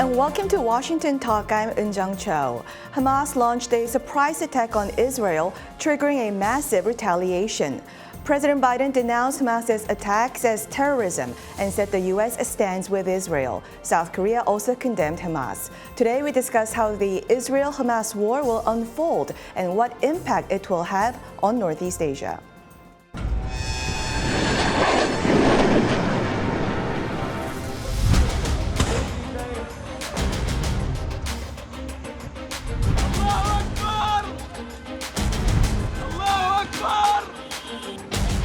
and welcome to Washington Talk. I'm Eun-jung Cho. Hamas launched a surprise attack on Israel, triggering a massive retaliation. President Biden denounced Hamas's attacks as terrorism and said the U.S. stands with Israel. South Korea also condemned Hamas. Today we discuss how the Israel-Hamas war will unfold and what impact it will have on Northeast Asia.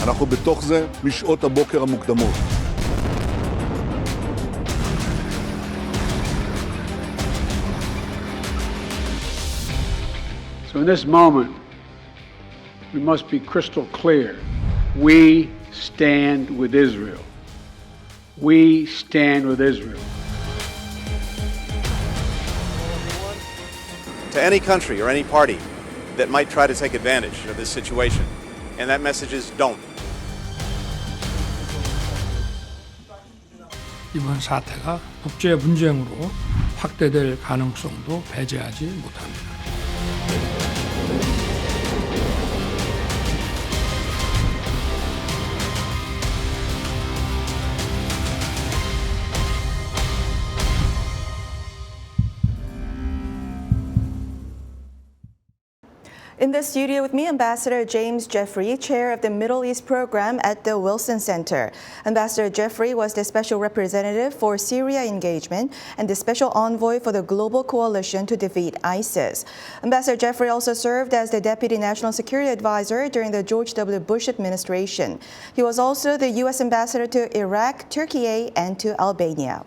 אנחנו בתוך זה משעות הבוקר המוקדמות. So in this moment, we must be crystal clear. We stand with Israel. We stand with Israel. To any country or any party that might try to take advantage of this situation, and that message is don't. 이번 사태가 국제 분쟁으로 확대될 가능성도 배제하지 못합니다. In the studio with me, Ambassador James Jeffrey, chair of the Middle East program at the Wilson Center. Ambassador Jeffrey was the special representative for Syria engagement and the special envoy for the global coalition to defeat ISIS. Ambassador Jeffrey also served as the deputy national security advisor during the George W. Bush administration. He was also the U.S. ambassador to Iraq, Turkey, and to Albania.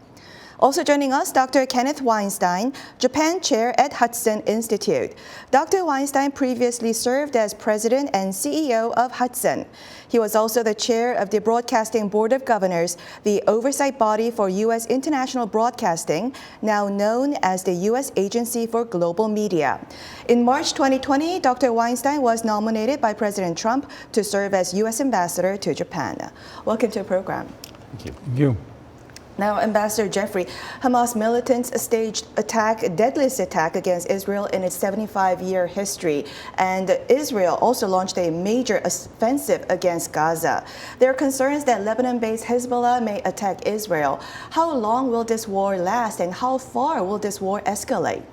Also joining us, Dr. Kenneth Weinstein, Japan chair at Hudson Institute. Dr. Weinstein previously served as president and CEO of Hudson. He was also the chair of the Broadcasting Board of Governors, the oversight body for U.S. international broadcasting, now known as the U.S. Agency for Global Media. In March 2020, Dr. Weinstein was nominated by President Trump to serve as U.S. ambassador to Japan. Welcome to the program. Thank you. Thank you. Now, Ambassador Jeffrey, Hamas militants staged deadliest attack against Israel in its 75-year history, and Israel also launched a major offensive against Gaza. There are concerns that Lebanon-based Hezbollah may attack Israel. How long will this war last, and how far will this war escalate?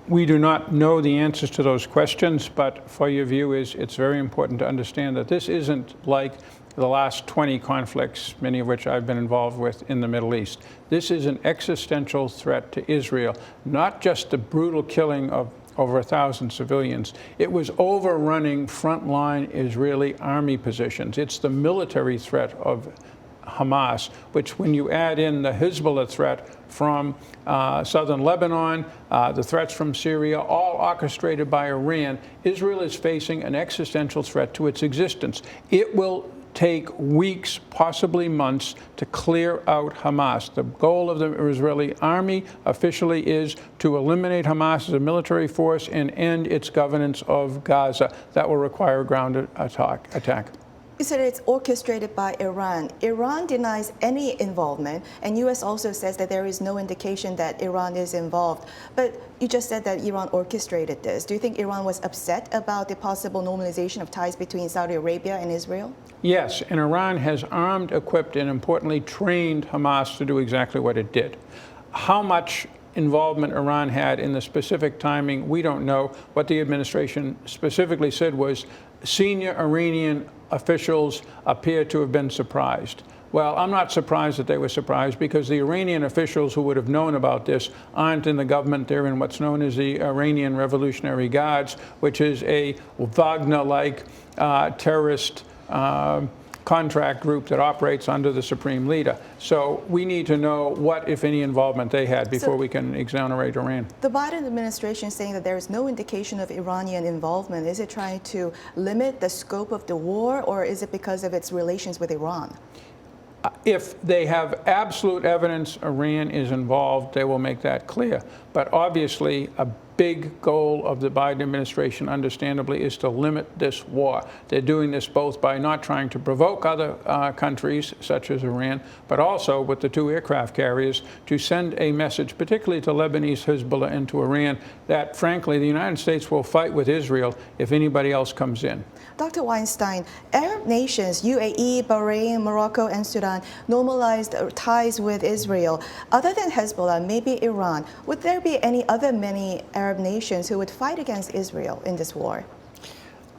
We do not know the answers to those questions, but for your view it's very important to understand that this isn't like the last 20 conflicts, many of which I've been involved with in the Middle East. This is an existential threat to Israel, not just the brutal killing of over 1,000 civilians. It was overrunning frontline Israeli army positions. It's the military threat of Hamas, which when you add in the Hezbollah threat from southern Lebanon, the threats from Syria, all orchestrated by Iran, Israel is facing an existential threat to its existence. It will take weeks, possibly months, to clear out Hamas. The goal of the Israeli army officially is to eliminate Hamas as a military force and end its governance of Gaza. That will require a ground attack. You said it's orchestrated by Iran. Iran denies any involvement, and U.S. also says that there is no indication that Iran is involved. But you just said that Iran orchestrated this. Do you think Iran was upset about the possible normalization of ties between Saudi Arabia and Israel? Yes, and Iran has armed, equipped, and importantly trained Hamas to do exactly what it did. How much involvement Iran had in the specific timing, we don't know. What the administration specifically said was senior Iranian officials appear to have been surprised. Well, I'm not surprised that they were surprised because the Iranian officials who would have known about this aren't in the government. They're in what's known as the Iranian Revolutionary Guards, which is a Wagner-like terrorist contract group that operates under the supreme leader. So we need to know what, if any, involvement they had before we can exonerate Iran. The Biden administration is saying that there is no indication of Iranian involvement. Is it trying to limit the scope of the war, or is it because of its relations with Iran? If they have absolute evidence Iran is involved, they will make that clear. But obviously, a big goal of the Biden administration, understandably, is to limit this war. They're doing this both by not trying to provoke other countries, such as Iran, but also with the 2 aircraft carriers to send a message, particularly to Lebanese Hezbollah and to Iran, that, frankly, the United States will fight with Israel if anybody else comes in. Dr. Weinstein, Arab nations, UAE, Bahrain, Morocco, and Sudan normalized ties with Israel. Other than Hezbollah, maybe Iran, would there be any other many Arab nations who would fight against Israel in this war?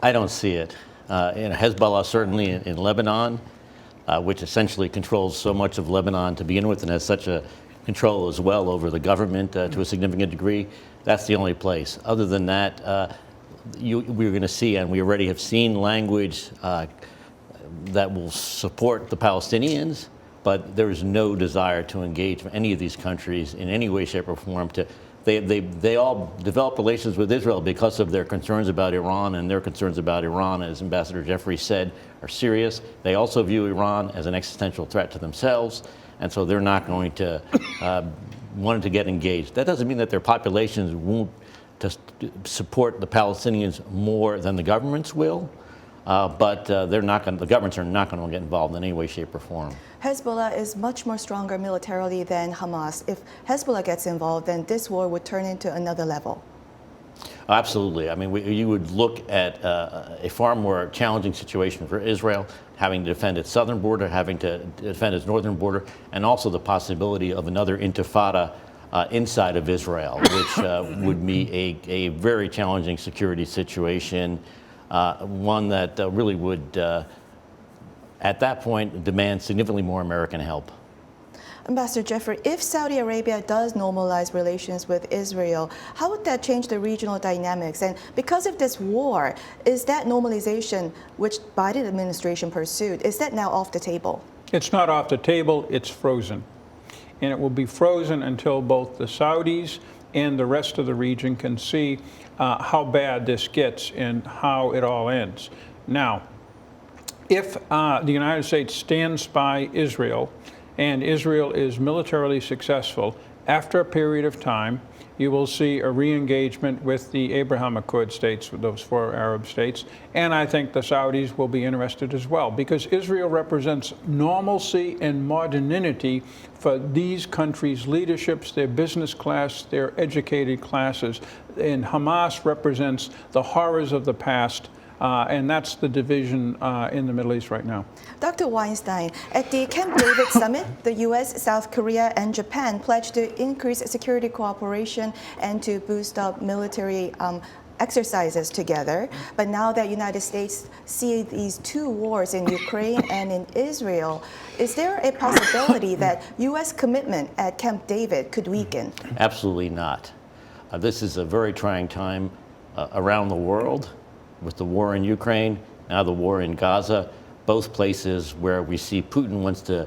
I don't see it. Hezbollah certainly in Lebanon, which essentially controls so much of Lebanon to begin with and has such a control as well over the government to a significant degree. That's the only place. Other than that, we're going to see, and we already have seen language that will support the Palestinians, but there is no desire to engage any of these countries in any way, shape, or form. They all develop relations with Israel because of their concerns about Iran, and their concerns about Iran, as Ambassador Jeffrey said, are serious. They also view Iran as an existential threat to themselves, and so they're not going to want to get engaged. That doesn't mean that their populations won't to support the Palestinians more than the governments will, but the governments are not going to get involved in any way, shape, or form. Hezbollah is much more stronger militarily than Hamas. If Hezbollah gets involved, then this war would turn into another level. Absolutely. I mean, you would look at a far more challenging situation for Israel, having to defend its southern border, having to defend its northern border, and also the possibility of another intifada inside of Israel, which would be a very challenging security situation, one that really would, at that point, demand significantly more American help. Ambassador Jeffrey, if Saudi Arabia does normalize relations with Israel, how would that change the regional dynamics? And because of this war, is that normalization, which Biden administration pursued, is that now off the table? It's not off the table, it's frozen. And it will be frozen until both the Saudis and the rest of the region can see how bad this gets and how it all ends. Now, if the United States stands by Israel and Israel is militarily successful, after a period of time, you will see a re-engagement with the Abraham Accord states, with those 4 Arab states, and I think the Saudis will be interested as well, because Israel represents normalcy and modernity for these countries' leaderships, their business class, their educated classes, and Hamas represents the horrors of the past. And that's the division in the Middle East right now. Dr. Weinstein, at the Camp David summit, the U.S., South Korea, and Japan pledged to increase security cooperation and to boost up military exercises together. But now that United States see these 2 wars in Ukraine and in Israel, is there a possibility that U.S. commitment at Camp David could weaken? Absolutely not. This is a very trying time around the world, with the war in Ukraine, now the war in Gaza, both places where we see Putin wants to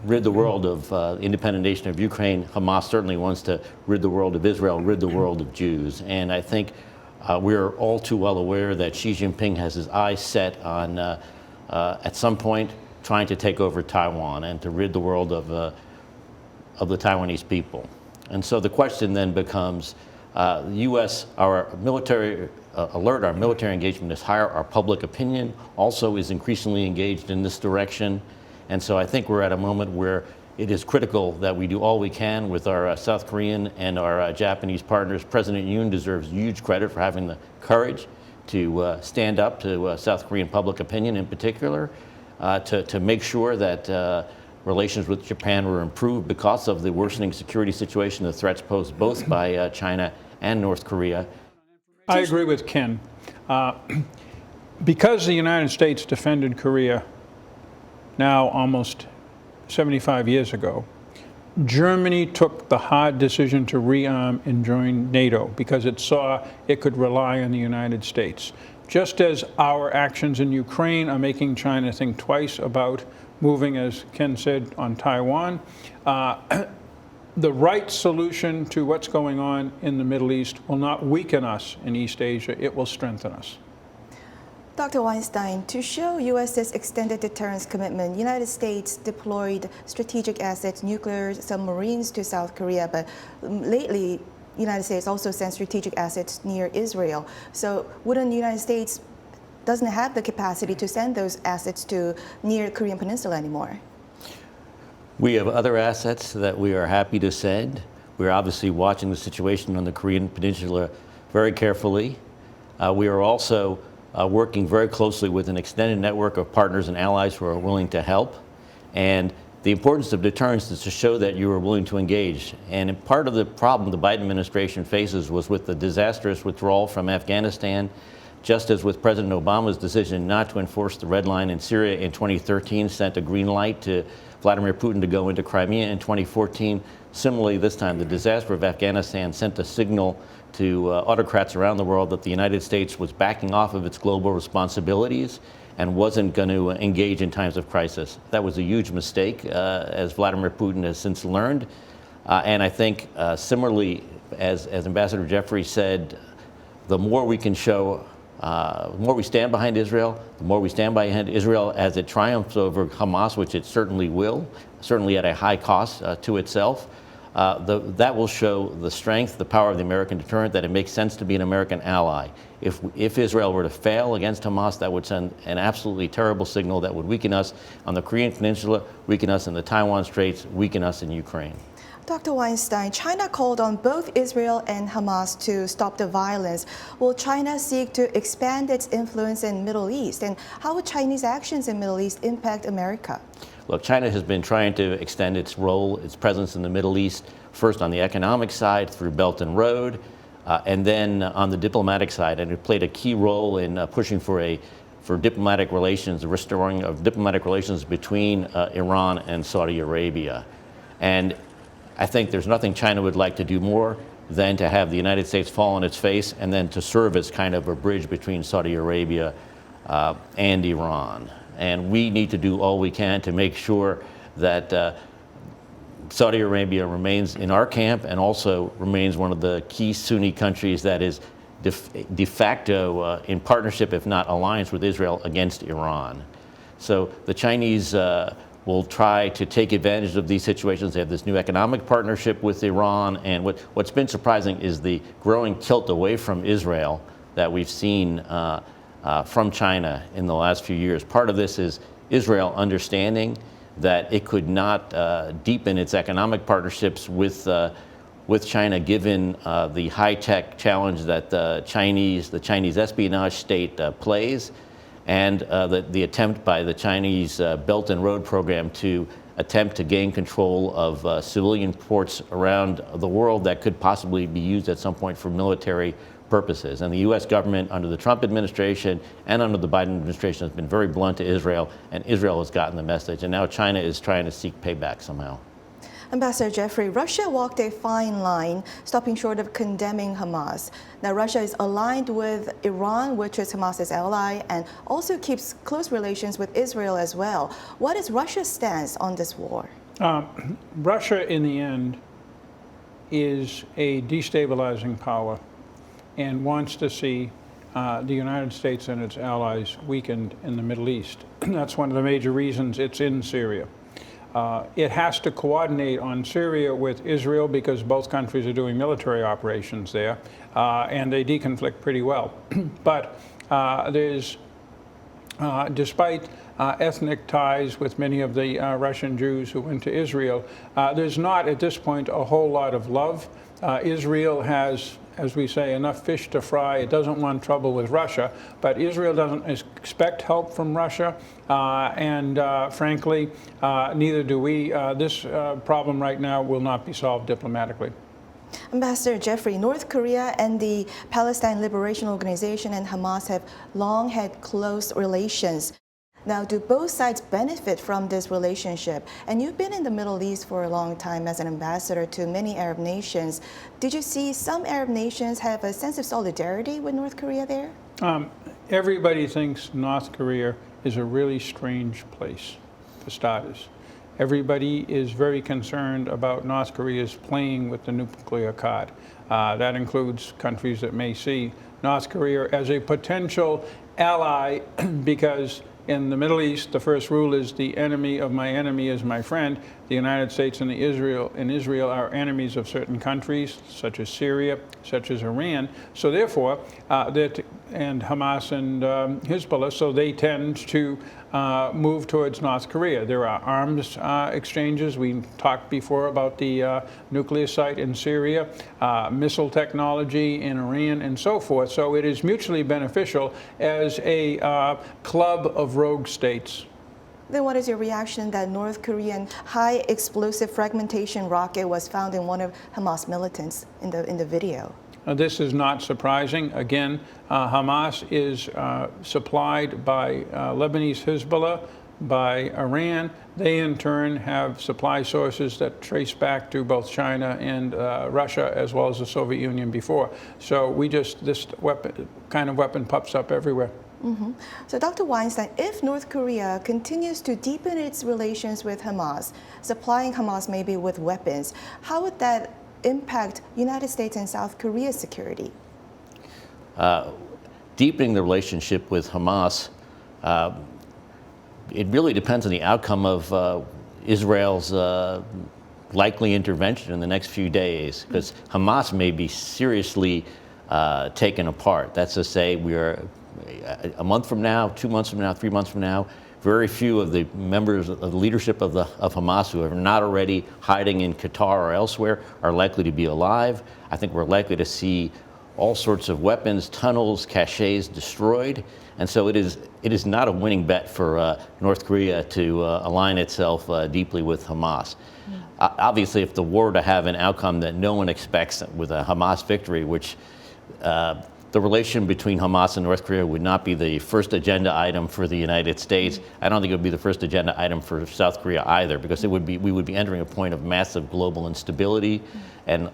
rid the world of independent nation of Ukraine. Hamas certainly wants to rid the world of Israel, rid the world of Jews. And I think we're all too well aware that Xi Jinping has his eyes set on, at some point, trying to take over Taiwan and to rid the world of the Taiwanese people. And so the question then becomes, the U.S., our military alert, our military engagement is higher. Our public opinion also is increasingly engaged in this direction. And so I think we're at a moment where it is critical that we do all we can with our South Korean and our Japanese partners. President Yoon deserves huge credit for having the courage to stand up to South Korean public opinion in particular, to make sure that relations with Japan were improved because of the worsening security situation, the threats posed both by China and North Korea. I agree with Ken. Because the United States defended Korea now almost 75 years ago, Germany took the hard decision to rearm and join NATO because it saw it could rely on the United States. Just as our actions in Ukraine are making China think twice about moving, as Ken said, on Taiwan, the right solution to what's going on in the Middle East will not weaken us in East Asia, it will strengthen us. Dr. Weinstein, to show U.S.'s extended deterrence commitment, United States deployed strategic assets, nuclear submarines to South Korea, but lately United States also sends strategic assets near Israel. So wouldn't the United States doesn't have the capacity to send those assets to near Korean Peninsula anymore? We have other assets that we are happy to send. We're obviously watching the situation on the Korean Peninsula very carefully. We are also working very closely with an extended network of partners and allies who are willing to help. And the importance of deterrence is to show that you are willing to engage. And part of the problem the Biden administration faces was with the disastrous withdrawal from Afghanistan, just as with President Obama's decision not to enforce the red line in Syria in 2013 sent a green light to Vladimir Putin to go into Crimea in 2014. Similarly, this time, the disaster of Afghanistan sent a signal to autocrats around the world that the United States was backing off of its global responsibilities and wasn't going to engage in times of crisis. That was a huge mistake, as Vladimir Putin has since learned. And I think similarly, as Ambassador Jeffrey said, the more we can show, the more we stand behind Israel, the more we stand behind Israel as it triumphs over Hamas, which it certainly will, certainly at a high cost to itself. That will show the strength, the power of the American deterrent, that it makes sense to be an American ally. If Israel were to fail against Hamas, that would send an absolutely terrible signal that would weaken us on the Korean Peninsula, weaken us in the Taiwan Straits, weaken us in Ukraine. Dr. Weinstein, China called on both Israel and Hamas to stop the violence. Will China seek to expand its influence in the Middle East? And how would Chinese actions in the Middle East impact America? Look, China has been trying to extend its role, its presence in the Middle East, first on the economic side through Belt and Road, and then on the diplomatic side. And it played a key role in pushing for diplomatic relations, the restoring of diplomatic relations between Iran and Saudi Arabia. And I think there's nothing China would like to do more than to have the United States fall on its face and then to serve as kind of a bridge between Saudi Arabia and Iran. And we need to do all we can to make sure that Saudi Arabia remains in our camp and also remains one of the key Sunni countries that is de facto in partnership, if not alliance, with Israel against Iran. So the Chinese will try to take advantage of these situations. They have this new economic partnership with Iran, and what's been surprising is the growing tilt away from Israel that we've seen from China in the last few years. Part of this is Israel understanding that it could not deepen its economic partnerships with China, given the high-tech challenge that the Chinese espionage state plays, and the attempt by the Chinese Belt and Road program to attempt to gain control of civilian ports around the world that could possibly be used at some point for military purposes. And the U.S. government under the Trump administration and under the Biden administration has been very blunt to Israel, and Israel has gotten the message. And now China is trying to seek payback somehow. Ambassador Jeffrey, Russia walked a fine line, stopping short of condemning Hamas. Now, Russia is aligned with Iran, which is Hamas's ally, and also keeps close relations with Israel as well. What is Russia's stance on this war? Russia, in the end, is a destabilizing power and wants to see the United States and its allies weakened in the Middle East. That's one of the major reasons it's in Syria. It has to coordinate on Syria with Israel because both countries are doing military operations there, and they deconflict pretty well. But there's, despite ethnic ties with many of the Russian Jews who went to Israel, there's not at this point a whole lot of love. Israel has, as we say, enough fish to fry. It doesn't want trouble with Russia, but Israel doesn't expect help from Russia, and frankly, neither do we. This problem right now will not be solved diplomatically. Ambassador Jeffrey, North Korea and the Palestine Liberation Organization and Hamas have long had close relations. Now, do both sides benefit from this relationship? And you've been in the Middle East for a long time as an ambassador to many Arab nations. Did you see some Arab nations have a sense of solidarity with North Korea there? Everybody thinks North Korea is a really strange place, for starters. Everybody is very concerned about North Korea's playing with the nuclear card. That includes countries that may see North Korea as a potential ally because in the Middle East, the first rule is the enemy of my enemy is my friend. The United States and Israel are enemies of certain countries, such as Syria, such as Iran. So therefore, and Hamas and Hezbollah, so they tend to move towards North Korea. There are arms exchanges. We talked before about the nuclear site in Syria, missile technology in Iran, and so forth. So it is mutually beneficial as a club of rogue states. Then what is your reaction that North Korean high explosive fragmentation rocket was found in one of Hamas militants in the video? This is not surprising. Again, Hamas is supplied by Lebanese Hezbollah, by Iran. They in turn have supply sources that trace back to both China and Russia, as well as the Soviet Union before. So this kind of weapon pops up everywhere. Mm-hmm. So Dr. Weinstein, if North Korea continues to deepen its relations with Hamas, supplying Hamas maybe with weapons, how would that impact United States and South Korea's security? Deepening the relationship with Hamas, it really depends on the outcome of Israel's likely intervention in the next few days, because Hamas may be seriously taken apart. That's to say, we are a month from now, 2 months from now, 3 months from now, very few of the members of the leadership of Hamas who are not already hiding in Qatar or elsewhere are likely to be alive. I think we're likely to see all sorts of weapons, tunnels, caches destroyed. And so it is not a winning bet for North Korea to align itself deeply with Hamas. Obviously, if the war were to have an outcome that no one expects with a Hamas victory, which the relation between Hamas and North Korea would not be the first agenda item for the United States. I don't think it would be the first agenda item for South Korea either, because we would be entering a point of massive global instability and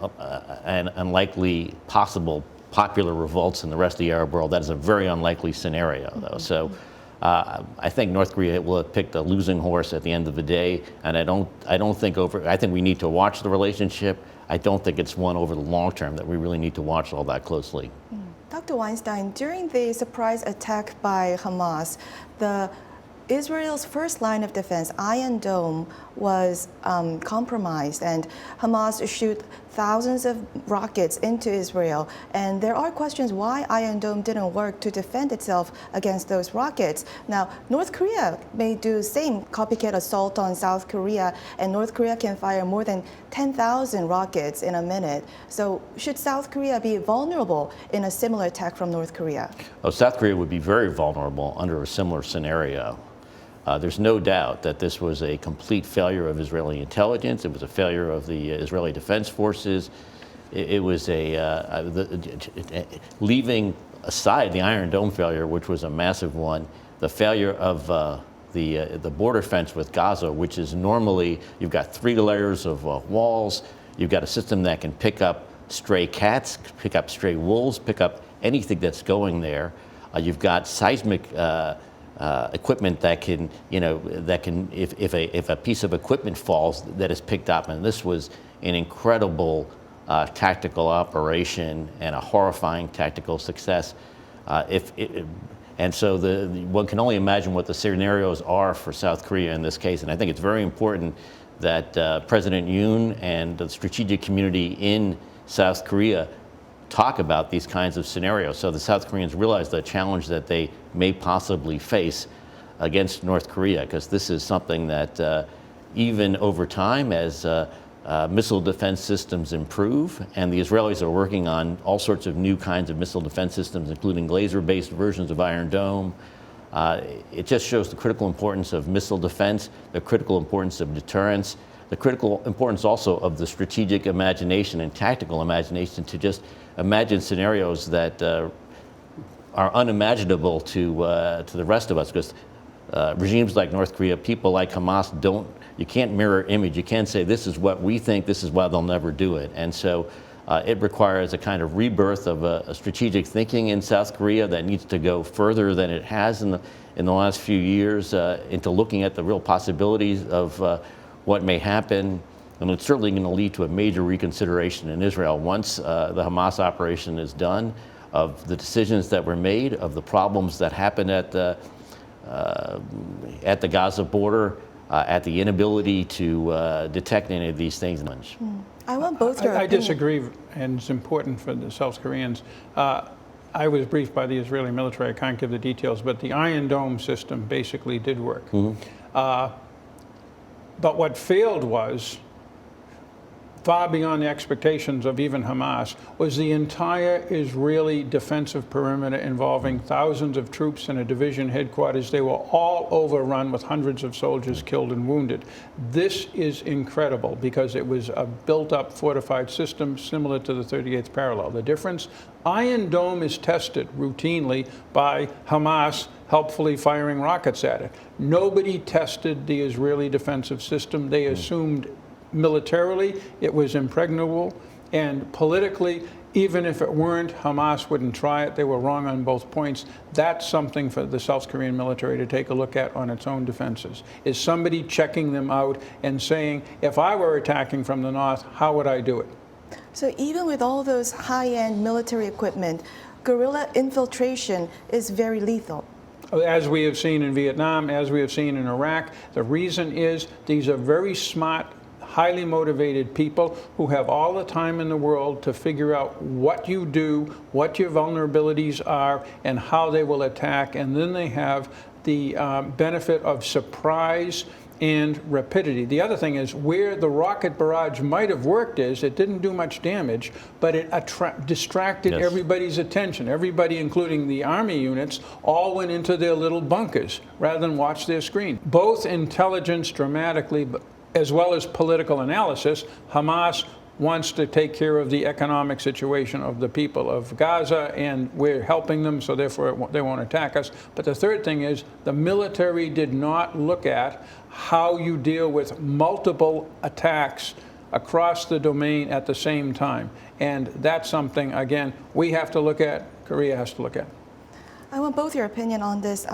unlikely possible popular revolts in the rest of the Arab world. That is a very unlikely scenario, though. So I think North Korea will have picked a losing horse at the end of the day, and I think we need to watch the relationship. I don't think it's one over the long term that we really need to watch all that closely. Dr. Weinstein, during the surprise attack by Hamas, Israel's first line of defense, Iron Dome, was compromised, and Hamas shoot thousands of rockets into Israel. And there are questions why Iron Dome didn't work to defend itself against those rockets. Now, North Korea may do the same copycat assault on South Korea, and North Korea can fire more than 10,000 rockets in a minute. So should South Korea be vulnerable in a similar attack from North Korea? Oh, South Korea would be very vulnerable under a similar scenario. There's no doubt that this was a complete failure of Israeli intelligence. It was a failure of the Israeli Defense Forces. It was leaving aside the Iron Dome failure, which was a massive one, the failure of the border fence with Gaza, which is normally, you've got 3 layers of walls, you've got a system that can pick up stray cats, pick up stray wolves, pick up anything that's going there. You've got seismic equipment that can, if a piece of equipment falls, that is picked up. And this was an incredible tactical operation and a horrifying tactical success. And so one can only imagine what the scenarios are for South Korea in this case. And I think it's very important that President Yoon and the strategic community in South Korea talk about these kinds of scenarios, so the South Koreans realize the challenge that they may possibly face against North Korea, because this is something that even over time, as missile defense systems improve, and the Israelis are working on all sorts of new kinds of missile defense systems, including laser-based versions of Iron Dome. It just shows the critical importance of missile defense, the critical importance of deterrence, the critical importance also of the strategic imagination and tactical imagination to just imagine scenarios that are unimaginable to the rest of us, because regimes like North Korea, people like Hamas, you can't mirror image. You can't say this is what we think, this is why they'll never do it. And so it requires a kind of rebirth of a strategic thinking in South Korea that needs to go further than it has in the last few years into looking at the real possibilities of what may happen. And it's certainly going to lead to a major reconsideration in Israel once the Hamas operation is done, of the decisions that were made, of the problems that happened at at the Gaza border, at the inability to detect any of these things. I want both your I opinion. disagree, and it's important for the South Koreans. I was briefed by the Israeli military. I can't give the details, but the Iron Dome system basically did work. But what failed was, far beyond the expectations of even Hamas, was the entire Israeli defensive perimeter involving thousands of troops in a division headquarters. They were all overrun with hundreds of soldiers killed and wounded. This is incredible because it was a built-up fortified system similar to the 38th parallel. The difference, Iron Dome is tested routinely by Hamas helpfully firing rockets at it. Nobody tested the Israeli defensive system. They assumed militarily it was impregnable, and politically, even if it weren't, Hamas wouldn't try it. They were wrong on both points. That's something for the South Korean military to take a look at on its own defenses. Is somebody checking them out and saying, if I were attacking from the north, how would I do it? So even with all those high-end military equipment, guerrilla infiltration is very lethal. As we have seen in Vietnam, as we have seen in Iraq, the reason is these are very smart, highly motivated people who have all the time in the world to figure out what you do, what your vulnerabilities are, and how they will attack. And then they have the benefit of surprise and rapidity. The other thing is where the rocket barrage might have worked is it didn't do much damage, but it distracted everybody's attention. Everybody, including the army units, all went into their little bunkers rather than watch their screen. Both intelligence dramatically, as well as political analysis. Hamas wants to take care of the economic situation of the people of Gaza, and we're helping them, so therefore they won't attack us. But the third thing is the military did not look at how you deal with multiple attacks across the domain at the same time. And that's something, again, we have to look at, Korea has to look at. I want both your opinion on this.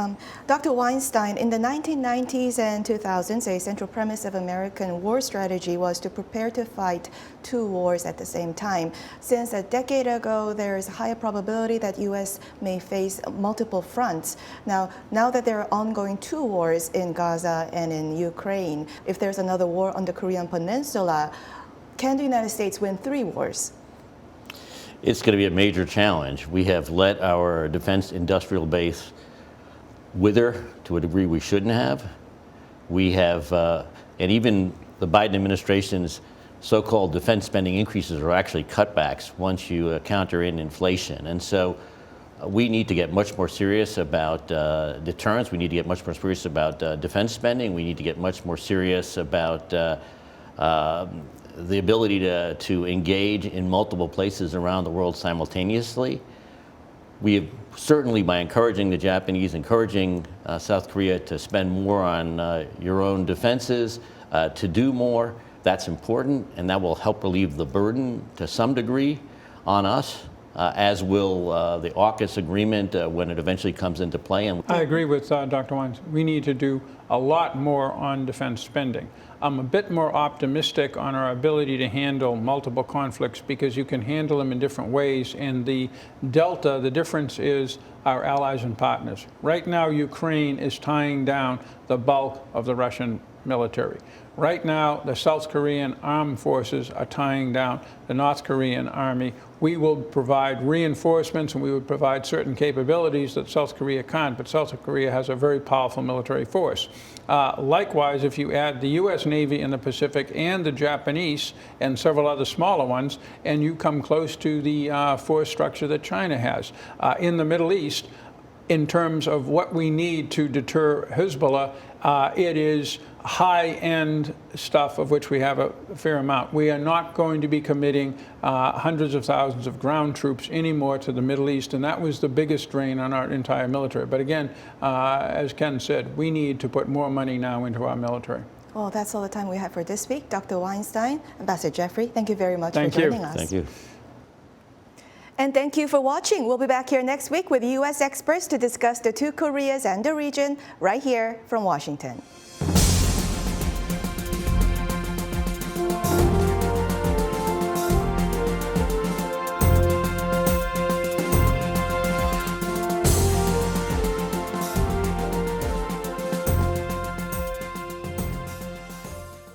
Dr. Weinstein, in the 1990s and 2000s, a central premise of American war strategy was to prepare to fight two wars at the same time. Since a decade ago, there is a higher probability that U.S. may face multiple fronts. Now that there are ongoing two wars in Gaza and in Ukraine, if there's another war on the Korean Peninsula, can the United States win three wars? It's going to be a major challenge. We have let our defense industrial base wither to a degree we shouldn't have. We have, and even the Biden administration's so-called defense spending increases are actually cutbacks once you counter in inflation. And so we need to get much more serious about deterrence. We need to get much more serious about defense spending. We need to get much more serious about the ability to engage in multiple places around the world simultaneously. We have certainly, by encouraging the Japanese, encouraging South Korea to spend more on your own defenses, to do more, that's important, and that will help relieve the burden to some degree on us, as will the AUKUS agreement when it eventually comes into play. And I agree with Dr. Weinstein. We need to do a lot more on defense spending. I'm a bit more optimistic on our ability to handle multiple conflicts because you can handle them in different ways. And the delta, the difference is our allies and partners. Right now, Ukraine is tying down the bulk of the Russian military. Right now, the South Korean armed forces are tying down the North Korean army. We will provide reinforcements and we would provide certain capabilities that South Korea can't, but South Korea has a very powerful military force. Likewise, if you add the U.S. Navy in the Pacific and the Japanese and several other smaller ones, and you come close to the force structure that China has. In the Middle East, in terms of what we need to deter Hezbollah, it is high-end stuff of which we have a fair amount. We are not going to be committing hundreds of thousands of ground troops anymore to the Middle East, and that was the biggest drain on our entire military. But again, as Ken said, we need to put more money now into our military. Well, that's all the time we have for this week. Dr. Weinstein, Ambassador Jeffrey, thank you very much for joining us. Thank you. And thank you for watching. We'll be back here next week with U.S. experts to discuss the two Koreas and the region right here from Washington.